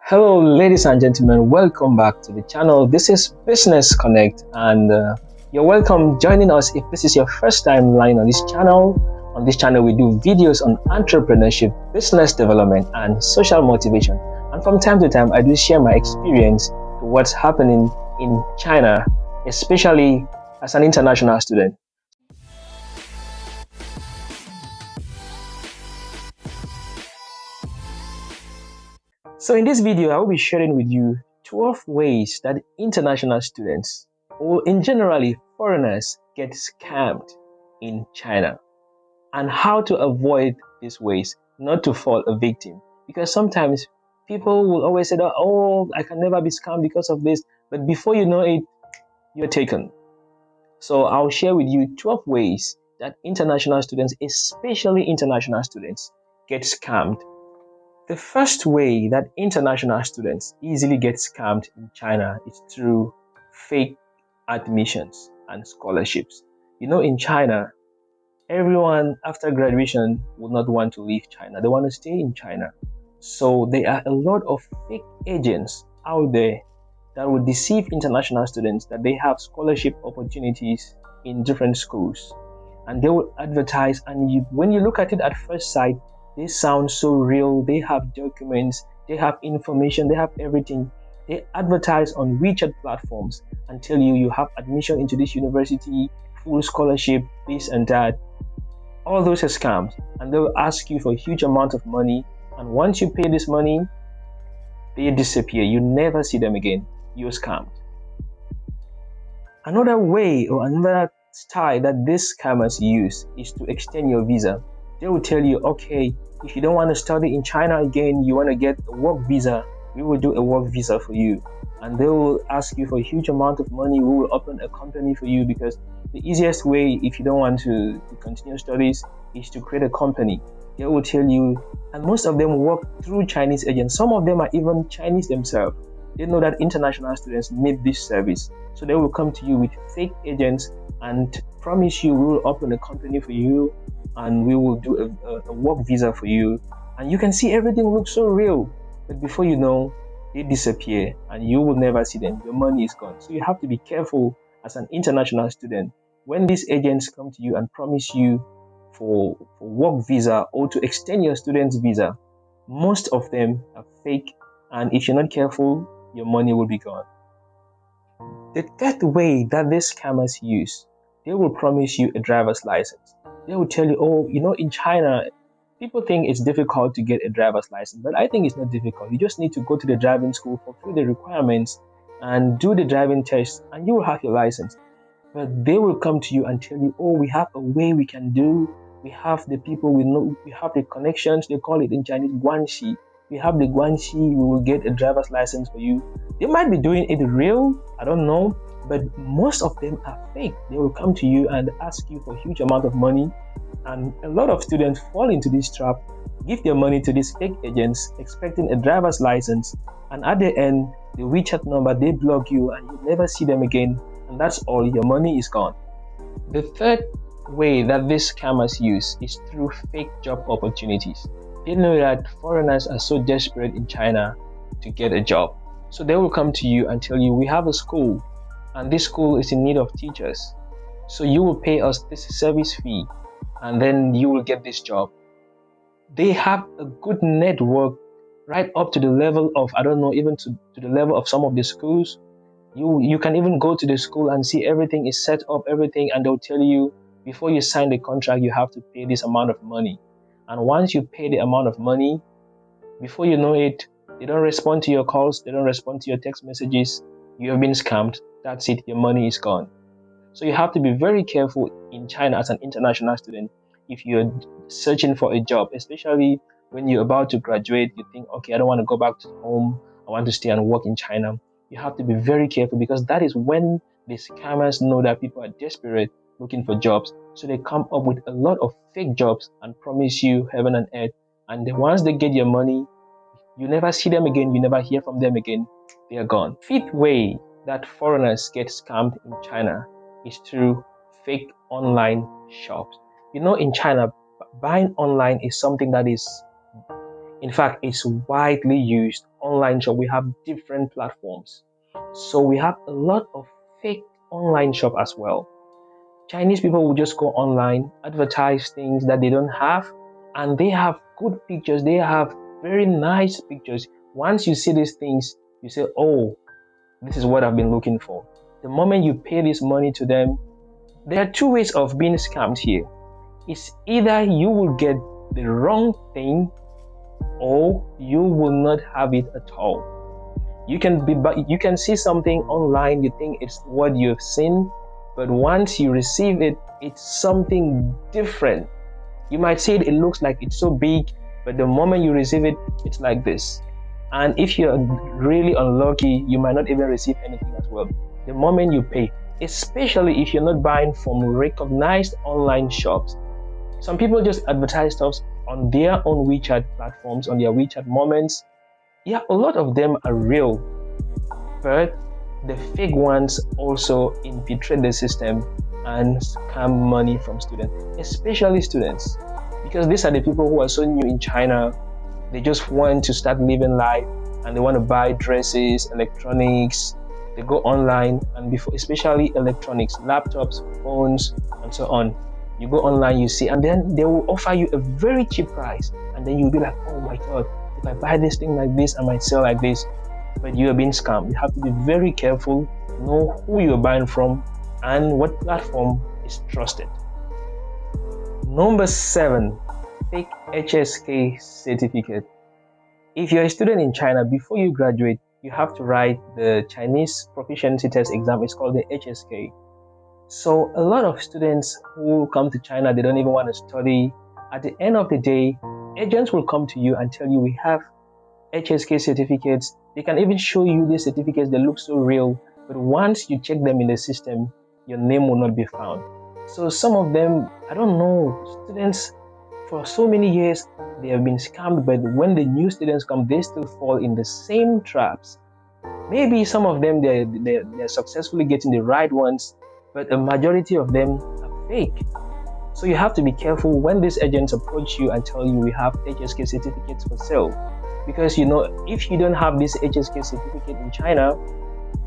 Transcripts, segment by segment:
Hello, ladies and gentlemen, welcome back to the channel. This is Business Connect, and you're welcome joining us if this is your first time lying on this channel. On this channel, we do videos on entrepreneurship, business development, and social motivation. And from time to time, I do share my experience to what's happening in China, especially as an international student. So in this video, I will be sharing with you 12 ways that international students, or in generally foreigners, get scammed in China, and how to avoid these ways, not to fall a victim. Because sometimes people will always say that, oh, I can never be scammed because of this, but before you know it, you're taken. So I'll share with you 12 ways that international students, especially international students, get scammed. The first way that international students easily get scammed in China is through fake admissions and scholarships. In China, everyone after graduation would not want to leave China. They want to stay in China. So there are a lot of fake agents out there that will deceive international students that they have scholarship opportunities in different schools. And they will advertise, and when you look at it at first sight, they sound so real. They have documents, they have information, they have everything. They advertise on WeChat platforms and tell you have admission into this university, full scholarship, this and that. All those are scams, and they will ask you for a huge amount of money. And once you pay this money, they disappear. You never see them again. You're scammed. Another way or another style that these scammers use is to extend your visa. They will tell you, okay, if you don't want to study in China again, you want to get a work visa, we will do a work visa for you. And they will ask you for a huge amount of money. We will open a company for you, because the easiest way, if you don't want to continue studies, is to create a company. They will tell you, and most of them work through Chinese agents. Some of them are even Chinese themselves. They know that international students need this service. So they will come to you with fake agents and promise you, we will open a company for you, and we will do a work visa for you. And you can see everything looks so real. But before you know, they disappear and you will never see them. Your money is gone. So you have to be careful as an international student. When these agents come to you and promise you for work visa or to extend your student's visa, most of them are fake. And if you're not careful, your money will be gone. The third way that these scammers use, they will promise you a driver's license. They will tell you, oh, in China, people think it's difficult to get a driver's license, but I think it's not difficult. You just need to go to the driving school, fulfill the requirements, and do the driving test, and you will have your license. But they will come to you and tell you, oh, we have a way we can do. We have the people we know, we have the connections. They call it in Chinese guanxi. We have the guanxi. We will get a driver's license for you. They might be doing it real, I don't know, but most of them are fake. They will come to you and ask you for a huge amount of money, and a lot of students fall into this trap, give their money to these fake agents, expecting a driver's license, and at the end, the WeChat number, they block you and you never see them again, and that's all, your money is gone. The third way that these scammers use is through fake job opportunities. They know that foreigners are so desperate in China to get a job. So they will come to you and tell you, we have a school, and this school is in need of teachers. So you will pay us this service fee, and then you will get this job. They have a good network right up to the level of, I don't know, even to the level of some of the schools. You can even go to the school and see everything is set up, everything, and they'll tell you, before you sign the contract, you have to pay this amount of money. And once you pay the amount of money, before you know it, they don't respond to your calls, they don't respond to your text messages, you have been scammed, that's it, your money is gone. So you have to be very careful in China as an international student. If you're searching for a job, especially when you're about to graduate, you think, okay, I don't want to go back to home, I want to stay and work in China. You have to be very careful, because that is when the scammers know that people are desperate looking for jobs. So they come up with a lot of fake jobs and promise you heaven and earth. And then once they get your money, you never see them again, you never hear from them again, they are gone. Fifth way that foreigners get scammed in China is through fake online shops. In China, buying online is something that is, in fact, is widely used. online shop, we have different platforms. So we have a lot of fake online shop as well. Chinese people will just go online, advertise things that they don't have, and they have good pictures. They have very nice pictures. Once you see these things, you say, oh, this is what I've been looking for. The moment you pay this money to them, there are two ways of being scammed here. It's either you will get the wrong thing or you will not have it at all. You can see something online, you think it's what you've seen, but once you receive it, it's something different. You might see it looks like it's so big, but the moment you receive it, it's like this. And if you're really unlucky, you might not even receive anything as well. The moment you pay, especially if you're not buying from recognized online shops. Some people just advertise stuff on their own WeChat platforms, on their WeChat moments. Yeah, a lot of them are real, but the fake ones also infiltrate the system and scam money from students, especially students, because these are the people who are so new in China. They just want to start living life and they want to buy dresses, electronics. They go online, and before, especially electronics, laptops, phones, and so on. You go online, you see, and then they will offer you a very cheap price, and then you'll be like, oh my god, if I buy this thing like this, I might sell like this. But you are being scammed. You have to be very careful, know who you're buying from and what platform is trusted. Number 7, fake HSK certificate. If you're a student in China, before you graduate, you have to write the Chinese proficiency test exam. It's called the HSK. So a lot of students who come to China, they don't even want to study. At the end of the day, agents will come to you and tell you, we have HSK certificates. They can even show you these certificates. They look so real, but once you check them in the system, your name will not be found. So some of them, I don't know, students for so many years, they have been scammed, but when the new students come, they still fall in the same traps. Maybe some of them, they're successfully getting the right ones, but a majority of them are fake. So you have to be careful when these agents approach you and tell you, we have HSK certificates for sale. Because if you don't have this HSK certificate in China,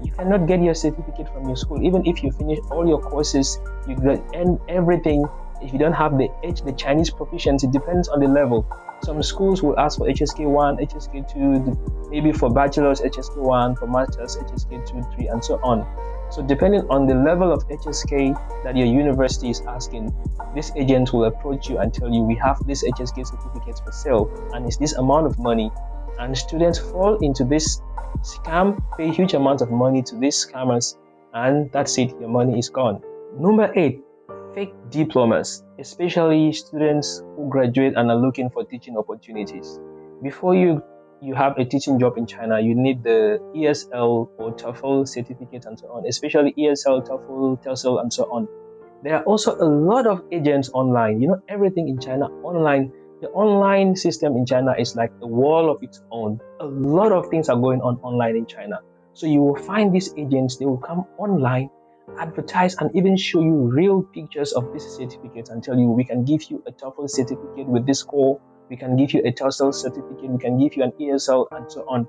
you cannot get your certificate from your school. Even if you finish all your courses, you get everything. If you don't have the Chinese proficiency, it depends on the level. Some schools will ask for HSK1, HSK2, maybe for bachelor's HSK1, for master's HSK2, 3, and so on. So depending on the level of HSK that your university is asking, this agent will approach you and tell you, we have this HSK certificates for sale, and it's this amount of money. And students fall into this scam, pay huge amounts of money to these scammers, and that's it, your money is gone. Number 8, fake diplomas, especially students who graduate and are looking for teaching opportunities. Before you have a teaching job in China, you need the ESL or TOEFL certificate and so on, especially ESL, TOEFL, TESOL, and so on. There are also a lot of agents online. Everything in China online. The online system in China is like a wall of its own. A lot of things are going on online in China. So you will find these agents, they will come online, advertise, and even show you real pictures of these certificates and tell you, we can give you a TOEFL certificate with this score, we can give you a TESOL certificate, we can give you an ESL, and so on.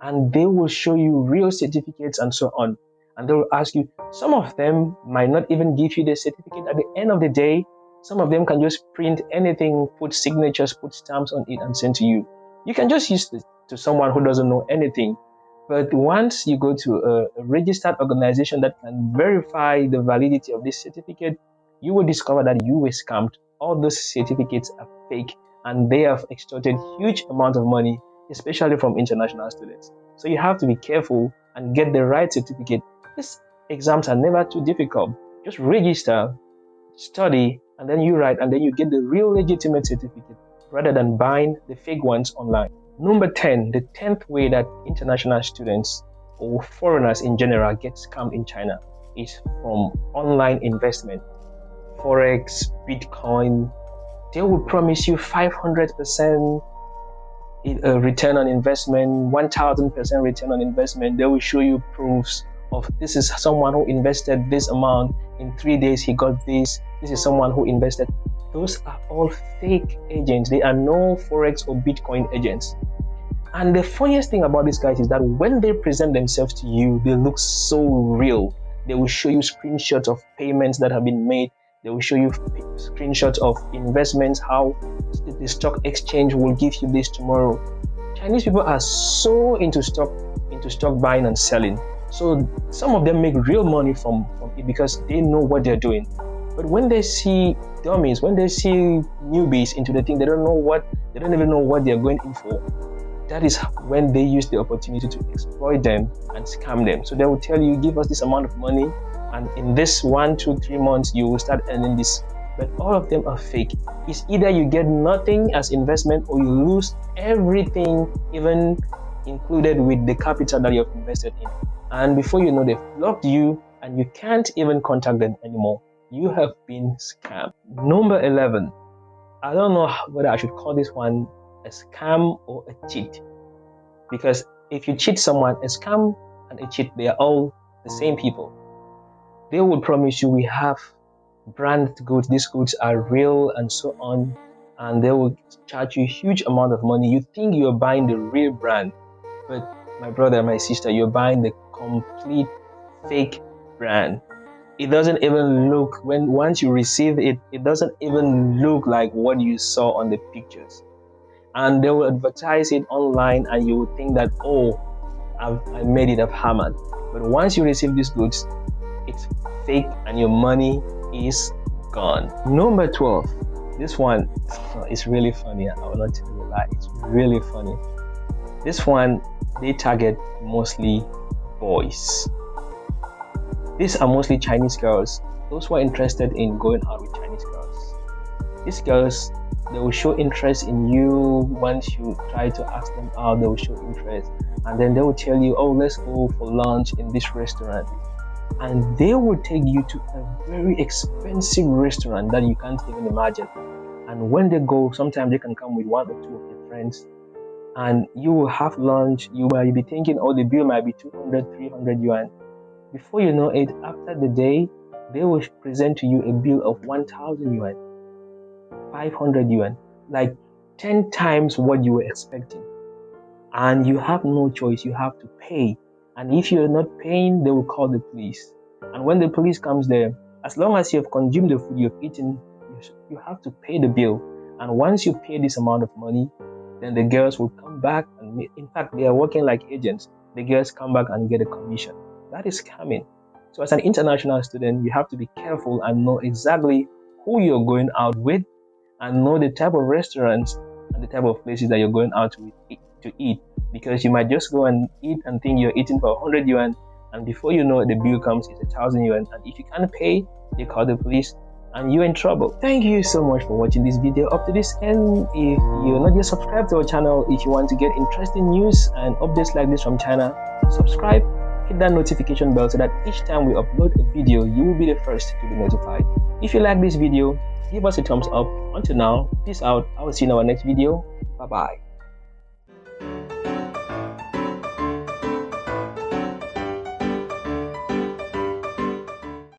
And they will show you real certificates and so on. And they will ask you, some of them might not even give you the certificate at the end of the day. Some of them can just print anything, put signatures, put stamps on it, and send to you. You can just use it to someone who doesn't know anything. But once you go to a registered organization that can verify the validity of this certificate, you will discover that you were scammed. All those certificates are fake, and they have extorted huge amounts of money, especially from international students. So you have to be careful and get the right certificate. These exams are never too difficult. Just register, study, and then you write, and then you get the real legitimate certificate rather than buying the fake ones online. Number 10, the 10th way that international students or foreigners in general get scammed in China is from online investment. Forex, Bitcoin, they will promise you 500% return on investment, 1000% return on investment. They will show you proofs of, this is someone who invested this amount, in 3 days he got this. This is someone who invested. Those are all fake agents. They are no Forex or Bitcoin agents. And the funniest thing about these guys is that when they present themselves to you, they look so real. They will show you screenshots of payments that have been made. They will show you screenshots of investments, how the stock exchange will give you this tomorrow. Chinese people are so into stock buying and selling. So some of them make real money from it because they know what they're doing. But when they see dummies, when they see newbies into the thing, they don't even know what they're going in for. That is when they use the opportunity to exploit them and scam them. So they will tell you, give us this amount of money, and in this 1, 2, 3 months, you will start earning this. But all of them are fake. It's either you get nothing as investment or you lose everything, even included with the capital that you have invested in. And before you know, they've blocked you and you can't even contact them anymore. You have been scammed. Number 11. I don't know whether I should call this one a scam or a cheat, because if you cheat someone, a scam and a cheat, they are all the same people. They will promise you, we have brand goods, these goods are real and so on, and they will charge you a huge amount of money. You think you're buying the real brand, but my brother, my sister, you're buying the complete fake brand. It doesn't even look, once you receive it, it doesn't even look like what you saw on the pictures. And they will advertise it online and you will think that, oh, I made it, I've hammered. But once you receive these goods, it's fake and your money is gone. Number 12. This one is really funny. I will not tell you a lie. It's really funny. This one, they target mostly boys. These are mostly Chinese girls. Those who are interested in going out with Chinese girls. These girls, they will show interest in you. Once you try to ask them out, they will show interest, and then they will tell you, oh, let's go for lunch in this restaurant, and they will take you to a very expensive restaurant that you can't even imagine. And when they go, sometimes they can come with 1 or 2 of their friends, and you will have lunch. You might be thinking, oh, the bill might be 200, 300 yuan. Before you know it, after the day, they will present to you a bill of 1,000 yuan. 500 yuan, like 10 times what you were expecting. And you have no choice, you have to pay. And if you're not paying, they will call the police. And when the police comes there, as long as you have consumed the food you've eaten, you have to pay the bill. And once you pay this amount of money, then the girls will come back, and in fact, they are working like agents. The girls come back and get a commission. That is scamming. So as an international student, you have to be careful and know exactly who you're going out with, and know the type of restaurants and the type of places that you're going out to eat, because you might just go and eat and think you're eating for 100 yuan, and before you know it, the bill comes, it's 1,000 yuan, and if you can't pay, they call the police and you're in trouble. Thank you so much for watching this video up to this end. If you're not yet subscribed to our channel, if you want to get interesting news and updates like this from China, subscribe, hit that notification bell so that each time we upload a video, you will be the first to be notified. If you like this video, give us a thumbs up. Until now, peace out. I will see you in our next video. Bye bye.